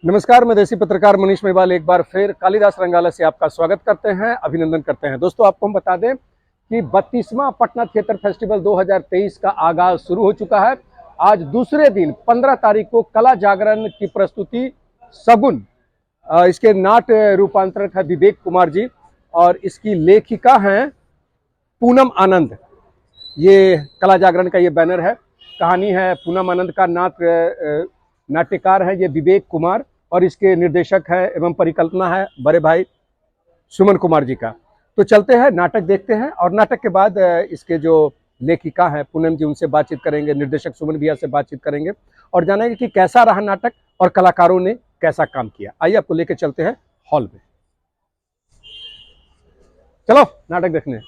नमस्कार, मैं देसी पत्रकार मनीष मेवाल एक बार फिर कालिदास रंगाला से आपका स्वागत करते हैं, अभिनंदन करते हैं। दोस्तों, आपको हम बता दें कि 32वां पटना थिएटर फेस्टिवल 2023 का आगाज शुरू हो चुका है। आज दूसरे दिन 15 तारीख को कला जागरण की प्रस्तुति सगुन, इसके नाट्य रूपांतरक है विवेक कुमार जी और इसकी लेखिका हैं पूनम आनंद। ये कला जागरण का ये बैनर है, कहानी है पूनम आनंद का, नाट्यकार है ये विवेक कुमार और इसके निर्देशक है एवं परिकल्पना है बड़े भाई सुमन कुमार जी का। तो चलते हैं, नाटक देखते हैं और नाटक के बाद इसके जो लेखिका हैं पूनम जी, उनसे बातचीत करेंगे, निर्देशक सुमन भैया से बातचीत करेंगे और जानेंगे कि कैसा रहा नाटक और कलाकारों ने कैसा काम किया। आइए आपको लेकर चलते हैं हॉल में। चलो नाटक देखने।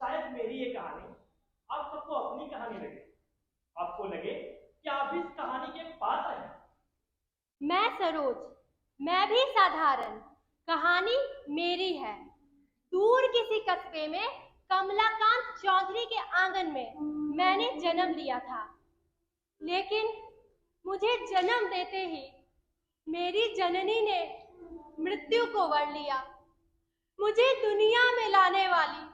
शायद मेरी ये कहानी आप सबको अपनी कहानी लगे, आपको लगे कि आप इस कहानी के पात्र हैं। मैं सरोज, मैं भी साधारण, कहानी मेरी है। दूर किसी कस्बे में कमलाकांत चौधरी के आंगन में मैंने जन्म लिया था, लेकिन मुझे जन्म देते ही मेरी जननी ने मृत्यु को वर लिया। मुझे दुनिया में लाने वाली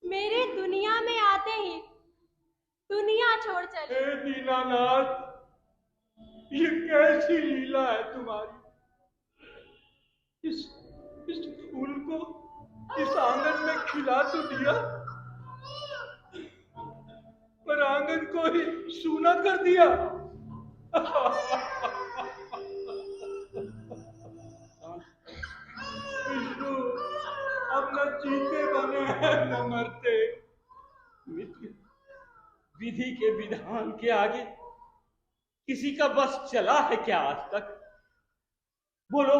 मेरे दुनिया में आते ही दुनिया छोड़ चली। हे दीनानाथ, ये कैसी लीला है तुम्हारी। इस फूल को इस आंगन में खिला तो दिया, पर आंगन को ही सूना कर दिया। विष्णु, अब न जीते बने हैं न मरते। मित्र, विधि के विधान के आगे किसी का बस चला है क्या आज तक? बोलो,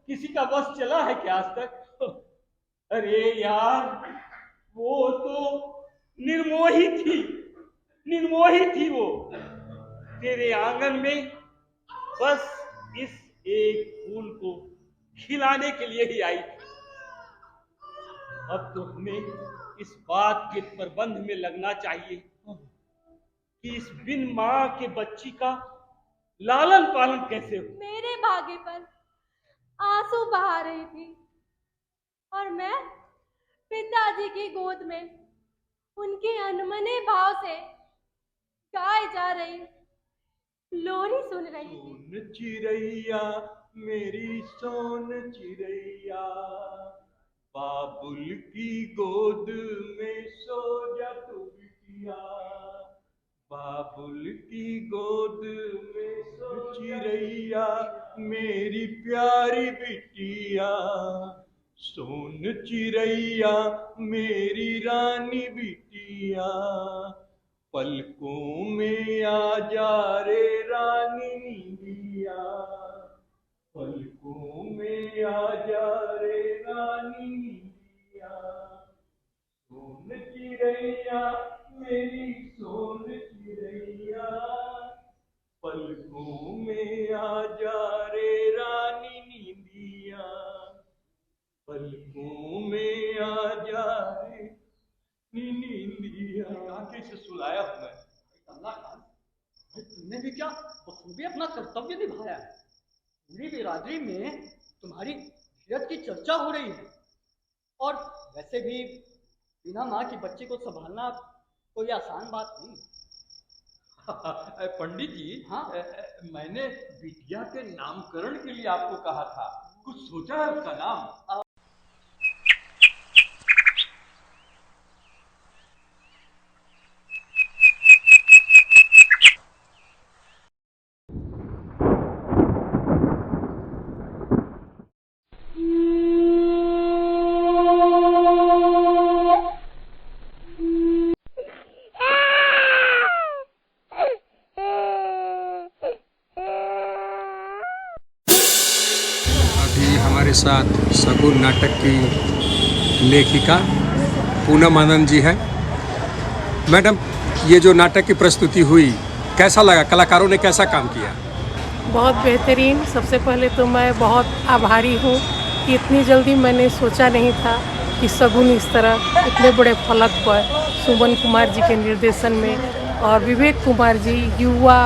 किसी का बस चला है क्या आज तक? अरे यार, वो तो निर्मोही थी वो। तेरे आंगन में बस इस एक फूल को खिलाने के लिए ही आई थी। अब तो हमें इस बात के प्रबंध में लगना चाहिए कि इस बिन मां के बच्ची का लालन पालन कैसे हो। मेरे भाग्य पर आंसू बहा रही थी और मैं पिताजी की गोद में उनके अनमने भाव से गाए जा रही लोरी सुन रही थी। सोन चिड़ैया मेरी सोन चिड़ैया, बाबुल की गोद में सो जा तू बिटिया। बाबुल की गोद में सो चिड़ैया मेरी प्यारी बिटिया। सोन चिड़ैया मेरी रानी बिटिया, पलकों में आ जा रे रानी नींदिया। पलकों में आ जा रे रानी नींदिया। सोन चिड़ैया मेरी सोन चिड़ैया, पलकों में आ जा रे रानी नींदिया। पलकों में आ जा रे नींदिया। काके से सुलाया हूं मैं। अल्लाह खान, तुमने भी क्या बखूबी अपना कर्तव्य निभाया है। पूरी बिरादरी में तुम्हारी सीरत की चर्चा हो रही है और वैसे भी बिना माँ की बच्ची को संभालना कोई आसान बात नहीं। पंडित जी, हाँ, मैंने बिटिया के नामकरण के लिए आपको कहा था, कुछ सोचा है उसका नाम? हमारे साथ सगुन नाटक की लेखिका पूनम आनंद जी है। मैडम, ये जो नाटक की प्रस्तुति हुई, कैसा लगा? कलाकारों ने कैसा काम किया? बहुत बेहतरीन। सबसे पहले तो मैं बहुत आभारी हूँ कि इतनी जल्दी मैंने सोचा नहीं था कि शगुन इस तरह इतने बड़े फलक पर सुमन कुमार जी के निर्देशन में और विवेक कुमार जी युवा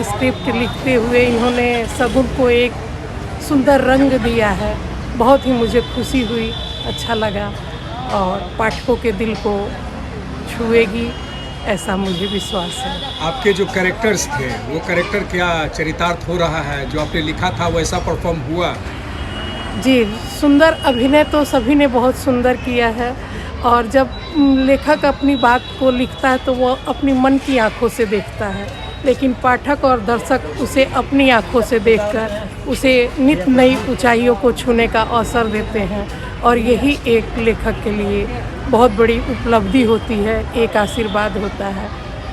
स्क्रिप्ट लिखते हुए इन्होंने शगुन को एक सुंदर रंग दिया है। बहुत ही मुझे खुशी हुई, अच्छा लगा और पाठकों के दिल को छुएगी ऐसा मुझे विश्वास है। आपके जो कैरेक्टर्स थे वो कैरेक्टर क्या चरितार्थ हो रहा है? जो आपने लिखा था वैसा परफॉर्म हुआ? जी, सुंदर अभिनय तो सभी ने बहुत सुंदर किया है और जब लेखक अपनी बात को लिखता है तो वो अपनी मन की आंखों से देखता है, लेकिन पाठक और दर्शक उसे अपनी आंखों से देखकर उसे नित नई ऊंचाइयों को छूने का अवसर देते हैं और यही एक लेखक के लिए बहुत बड़ी उपलब्धि होती है, एक आशीर्वाद होता है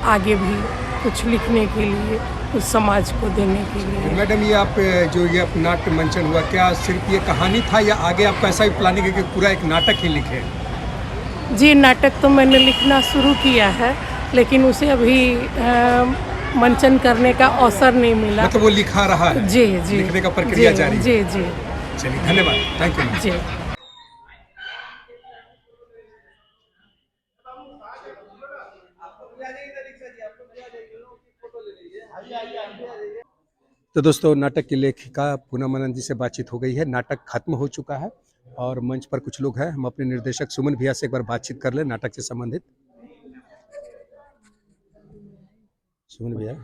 आगे भी कुछ लिखने के लिए, कुछ समाज को देने के लिए। मैडम, ये आप जो ये नाट्य मंचन हुआ, क्या सिर्फ ये कहानी था या आगे आपका ऐसा भी प्लानिंग है कि पूरा एक नाटक ही लिखें? जी, नाटक तो मैंने लिखना शुरू किया है लेकिन उसे अभी मंचन करने का अवसर नहीं मिला। मतलब वो लिखा रहा है? जी जी, लिखने का प्रक्रिया जारी है? जी जी। चलिए, धन्यवाद, थैंक यू जी। तो दोस्तों, नाटक की लेखिका पूनम मनन जी से बातचीत हो गई है। नाटक खत्म हो चुका है और मंच पर कुछ लोग हैं। हम अपने निर्देशक सुमन भैया से एक बार बातचीत कर लें नाटक से संबंधित। सुमन भैया,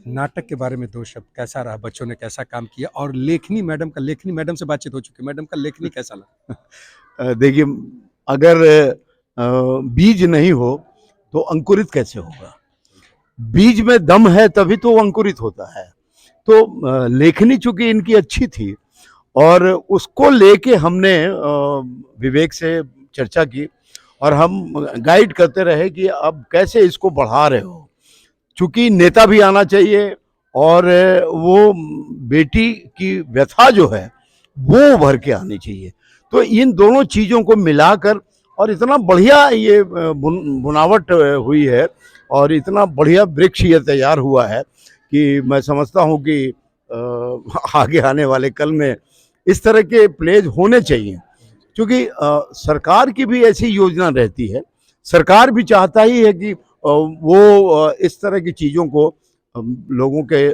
नाटक के बारे में दो शब्द, कैसा रहा? बच्चों ने कैसा काम किया? और लेखनी मैडम से बातचीत हो चुकी है, मैडम का लेखनी कैसा लगा? देखिए, अगर बीज नहीं हो तो अंकुरित कैसे होगा? बीज में दम है तभी तो वो अंकुरित होता है। तो लेखनी चूंकि इनकी अच्छी थी और उसको लेके हमने विवेक से चर्चा की और हम गाइड करते रहे कि अब कैसे इसको बढ़ा रहे हो, चूंकि नेता भी आना चाहिए और वो बेटी की व्यथा जो है वो उभर के आनी चाहिए। तो इन दोनों चीज़ों को मिलाकर और इतना बढ़िया ये बुनावट हुई है और इतना बढ़िया वृक्ष ये तैयार हुआ है कि मैं समझता हूँ कि आगे आने वाले कल में इस तरह के प्लेज होने चाहिए, क्योंकि सरकार की भी ऐसी योजना रहती है। सरकार भी चाहता ही है कि वो इस तरह की चीज़ों को लोगों के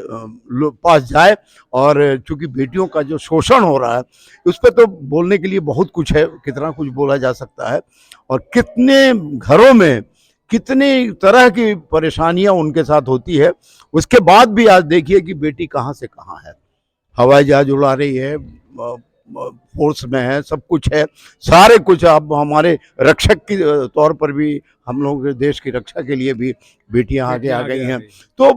पास जाए और चूंकि बेटियों का जो शोषण हो रहा है उस पर तो बोलने के लिए बहुत कुछ है, कितना कुछ बोला जा सकता है और कितने घरों में कितनी तरह की परेशानियां उनके साथ होती है। उसके बाद भी आज देखिए कि बेटी कहाँ से कहाँ है, हवाई जहाज उड़ा रही है, फोर्स में है, सब कुछ है, सारे कुछ। अब हमारे रक्षक के तौर पर भी हम लोग देश की रक्षा के लिए भी बेटियां आगे आ गई हैं। तो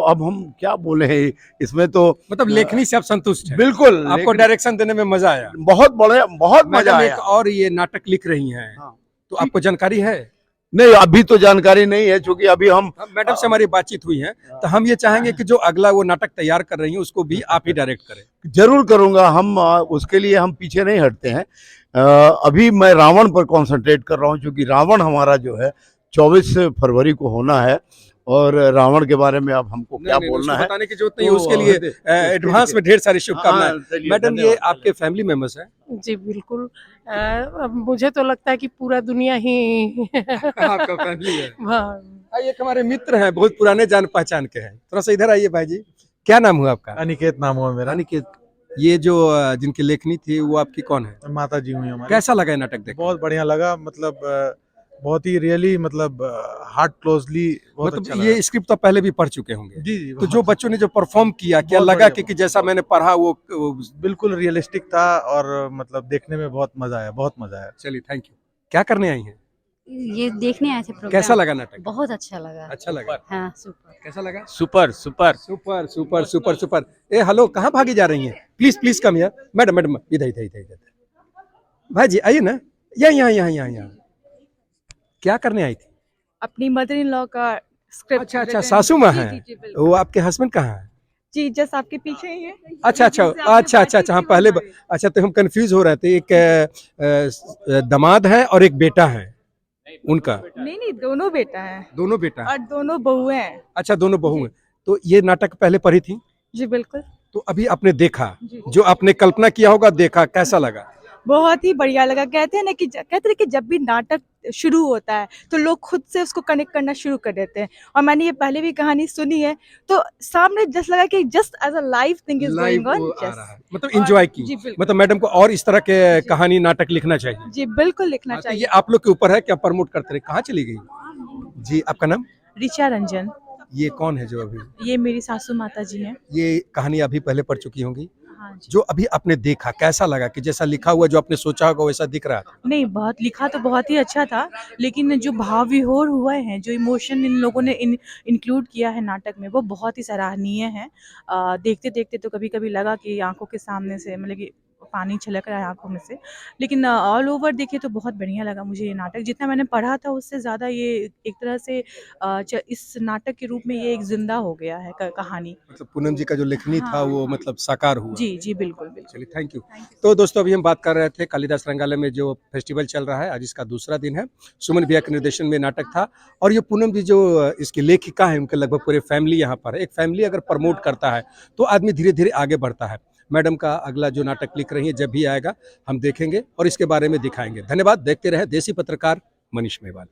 अब हम क्या बोले इसमें, तो मतलब लेखनी से आप संतुष्ट हैं? बिल्कुल, आपको डायरेक्शन देने में मजा आया? बहुत बड़ा, बहुत मजा आया। और ये नाटक लिख रही हैं, तो आपको जानकारी है? नहीं, अभी तो जानकारी नहीं है, क्योंकि अभी हम मैडम से हमारी बातचीत हुई है, तो हम ये चाहेंगे कि जो अगला वो नाटक तैयार कर रही हैं उसको भी आप ही डायरेक्ट करें। जरूर करूंगा, हम उसके लिए हम पीछे नहीं हटते हैं। अभी मैं रावण पर कंसंट्रेट कर रहा हूं, क्योंकि रावण हमारा जो है 24 फरवरी को होना है और रावण के बारे में अब हमको क्या बोलना है बताने की जरूरत नहीं है, उसके लिए एडवांस में ढेर सारी शुभकामनाएं। मैडम, ये आपके फैमिली मेंबर्स हैं? जी बिल्कुल। अब मुझे तो लगता है कि पूरा दुनिया ही आपका फैमिली है। हाँ। एक हमारे मित्र हैं, बहुत पुराने जान पहचान के हैं। थोड़ा सा इधर आइए भाई जी। क्या नाम हुआ आपका? अनिकेत नाम हुआ मेरा। अनिकेत, ये जो जिनकी लेखनी थी वो आपकी कौन है? माता जी हुई हमारी। कैसा लगा नाटक देख? बहुत बढ़िया लगा, मतलब बहुत ही रियली, मतलब हार्ट क्लोजली, बहुत मतलब अच्छा ये लगा। स्क्रिप्ट तो पहले भी पढ़ चुके होंगे? जी जी। तो जो बच्चों ने जो परफॉर्म किया, क्या बहुत लगा बढ़िया। कि जैसा मैंने पढ़ा वो बिल्कुल रियलिस्टिक था और मतलब देखने में बहुत मजा आया, बहुत मजा आया। चलिए, थैंक यू। क्या करने आई हैं? ये देखने आए थे प्रोग्राम। कैसा लगा नाटक? बहुत अच्छा लगा। अच्छा लगा? हाँ, सुपर। कैसा लगा? Super super super super super super. ए हेलो, कहाँ भागी जा रही हैं? Please please come here. Madam madam, इधर इधर इधर इधर। भाई जी आइए ना, यहाँ यहाँ यहाँ यहाँ। क्या करने आई थी? अपनी मदर इन लॉ का स्क्रिप्ट। अच्छा अच्छा, सासू माँ है? जी, बिल्कुल। वो आपके हस्बैंड कहाँ है? जी जस्ट आपके पीछे ही है। अच्छा अच्छा अच्छा अच्छा अच्छा, हाँ पहले अच्छा, तो हम कंफ्यूज हो रहे थे। एक दामाद है और एक बेटा है उनका? नहीं नहीं, दोनों बेटा है दोनों बेटा है? और दोनों बहुएं हैं। अच्छा, दोनों बहू हैं। तो ये नाटक पहले पढ़ी थी, जी बिल्कुल तो अभी आपने देखा, जी जो आपने कल्पना किया होगा देखा, कैसा लगा? बहुत ही बढ़िया लगा। कहते हैं ना कि कहते हैं कि जब भी नाटक शुरू होता है तो लोग खुद से उसको कनेक्ट करना शुरू कर देते हैं, और मैंने ये पहले भी कहानी सुनी है, तो सामने जस्ट लगा कि just as a live thing is live going वो ऑन। आ रहा है, मतलब एंजॉय की। जी बिल्कुल, मतलब मैडम को और इस तरह के कहानी नाटक लिखना चाहिए। जी बिल्कुल लिखना हाँ, तो चाहिए। ये आप लोग के ऊपर है, क्या प्रमोट करते रहे। कहाँ चली गई जी? आपका नाम? ऋचा रंजन, ये कौन है जो अभी? ये मेरी सासू माता जी हैं। ये कहानी अभी पहले पढ़ चुकी होंगी, हाँ जी। जो अभी आपने देखा कैसा लगा कि जैसा लिखा हुआ जो आपने सोचा होगा वैसा दिख रहा था? नहीं, बहुत लिखा तो बहुत ही अच्छा था, लेकिन जो भाव विभोर हुए हैं, जो इमोशन इन लोगों ने इंक्लूड किया है नाटक में, वो बहुत ही सराहनीय है। देखते देखते तो कभी कभी लगा कि आंखों के सामने से मतलब कि पानी छलक रहा है आंखों में से, लेकिन ऑल ओवर देखिए तो बहुत बढ़िया लगा मुझे ये नाटक। जितना मैंने पढ़ा था उससे ज़्यादा ये एक तरह से इस नाटक के रूप में ये एक जिंदा हो गया है कहानी। मतलब पूनम जी का जो लेखनी था हाँ, वो हाँ। मतलब साकार हुआ। जी जी बिल्कुल बिल्कुल। चलिए, थैंक यू। तो दोस्तों अभी हम बात कर रहे थे कालिदास रंगालय में जो फेस्टिवल चल रहा है, आज इसका दूसरा दिन है। सुमन भैया के निर्देशन में नाटक था, और ये पूनम जी जो इसकी लेखिका है, उनके लगभग पूरे फैमिली यहाँ पर है। एक फैमिली अगर प्रमोट करता है तो आदमी धीरे धीरे आगे बढ़ता है। मैडम का अगला जो नाटक लिख रही है जब भी आएगा हम देखेंगे और इसके बारे में दिखाएंगे। धन्यवाद। देखते रहे देसी पत्रकार मनीष मेवाल।